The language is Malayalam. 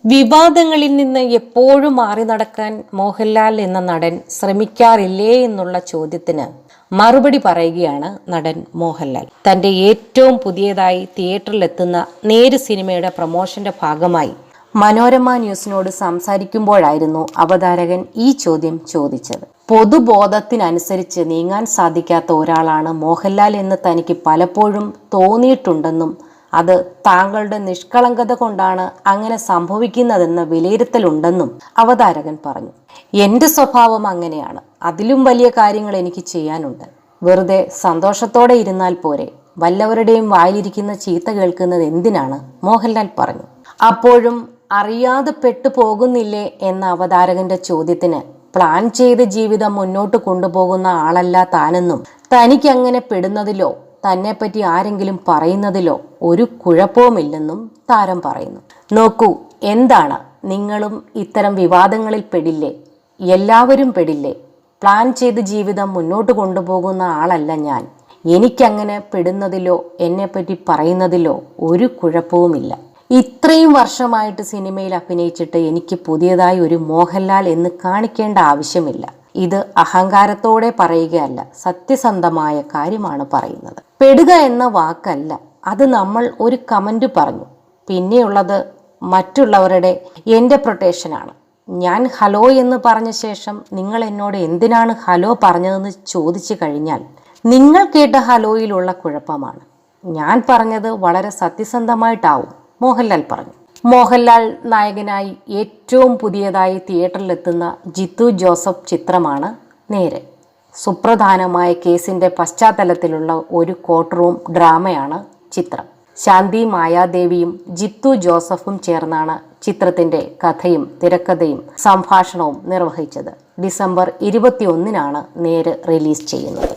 വിവാദങ്ങളിൽ നിന്ന് എപ്പോഴും മാറി നടക്കാൻ മോഹൻലാൽ എന്ന നടൻ ശ്രമിക്കാറില്ലേ എന്നുള്ള ചോദ്യത്തിന് മറുപടി പറയുകയാണ് നടൻ മോഹൻലാൽ. തന്റെ ഏറ്റവും പുതിയതായി തിയേറ്ററിലെത്തുന്ന നേര് സിനിമയുടെ പ്രൊമോഷന്റെ ഭാഗമായി മനോരമ ന്യൂസിനോട് സംസാരിക്കുമ്പോഴായിരുന്നു അവതാരകൻ ഈ ചോദ്യം ചോദിച്ചത്. പൊതുബോധത്തിനനുസരിച്ച് നീങ്ങാൻ സാധിക്കാത്ത ഒരാളാണ് മോഹൻലാൽ എന്ന് തനിക്ക് പലപ്പോഴും തോന്നിയിട്ടുണ്ടെന്നും അത് താങ്കളുടെ നിഷ്കളങ്കത കൊണ്ടാണ് അങ്ങനെ സംഭവിക്കുന്നതെന്ന വിലയിരുത്തലുണ്ടെന്നും അവതാരകൻ പറഞ്ഞു. എൻ്റെ സ്വഭാവം അങ്ങനെയാണ്. അതിലും വലിയ കാര്യങ്ങൾ എനിക്ക് ചെയ്യാനുണ്ട്. വെറുതെ സന്തോഷത്തോടെ ഇരുന്നാൽ പോരെ. വല്ലവരുടെയും വായിലിരിക്കുന്ന ചീത്ത കേൾക്കുന്നത് എന്തിനാണ്? മോഹൻലാൽ പറഞ്ഞു. അപ്പോഴും അറിയാതെ പെട്ടു പോകുന്നില്ലേ എന്ന അവതാരകന്റെ ചോദ്യത്തിന് പ്ലാൻ ചെയ്ത് ജീവിതം മുന്നോട്ട് കൊണ്ടുപോകുന്ന ആളല്ല താനെന്നും തനിക്കങ്ങനെ പെടുന്നതിലോ തന്നെപ്പറ്റി ആരെങ്കിലും പറയുന്നതിലോ ഒരു കുഴപ്പവുമില്ലെന്നും താരം പറയുന്നു. നോക്കൂ, എന്താണ്, നിങ്ങളും ഇത്തരം വിവാദങ്ങളിൽ പെടില്ലേ? എല്ലാവരും പെടില്ലേ? പ്ലാൻ ചെയ്ത് ജീവിതം മുന്നോട്ട് കൊണ്ടുപോകുന്ന ആളല്ല ഞാൻ. എനിക്കങ്ങനെ പെടുന്നതിലോ എന്നെപ്പറ്റി പറയുന്നതിലോ ഒരു കുഴപ്പവുമില്ല. ഇത്രയും വർഷമായിട്ട് സിനിമയിൽ അഭിനയിച്ചിട്ട് എനിക്ക് പുതിയതായി ഒരു മോഹൻലാൽ എന്ന് കാണിക്കേണ്ട ആവശ്യമില്ല. ഇത് അഹങ്കാരത്തോടെ പറയുകയല്ല, സത്യസന്ധമായ കാര്യമാണ് പറയുന്നത്. പെടുക എന്ന വാക്കല്ല, അത് നമ്മൾ ഒരു കമന്റ് പറഞ്ഞു. പിന്നെയുള്ളത് മറ്റുള്ളവരുടെ ഇൻ്റർപ്രിട്ടേഷനാണ്. ഞാൻ ഹലോ എന്ന് പറഞ്ഞ ശേഷം നിങ്ങൾ എന്നോട് എന്തിനാണ് ഹലോ പറഞ്ഞതെന്ന് ചോദിച്ചു കഴിഞ്ഞാൽ നിങ്ങൾ കേട്ട ഹലോയിലുള്ള കുഴപ്പമാണ്. ഞാൻ പറഞ്ഞത് വളരെ സത്യസന്ധമായിട്ടാവും, മോഹൻലാൽ പറഞ്ഞു. മോഹൻലാൽ നായകനായി ഏറ്റവും പുതിയതായി തിയേറ്ററിലെത്തുന്ന ജിത്തു ജോസഫ് ചിത്രമാണ് നേര്. സുപ്രധാനമായ കേസിന്റെ പശ്ചാത്തലത്തിലുള്ള ഒരു കോർട്ട് റൂം ഡ്രാമയാണ് ചിത്രം. ശാന്തി മായാദേവിയും ജിത്തു ജോസഫും ചേർന്നാണ് ചിത്രത്തിന്റെ കഥയും തിരക്കഥയും സംഭാഷണവും നിർവഹിച്ചത്. ഡിസംബർ 21-നാണ് നേര് റിലീസ് ചെയ്യുന്നത്.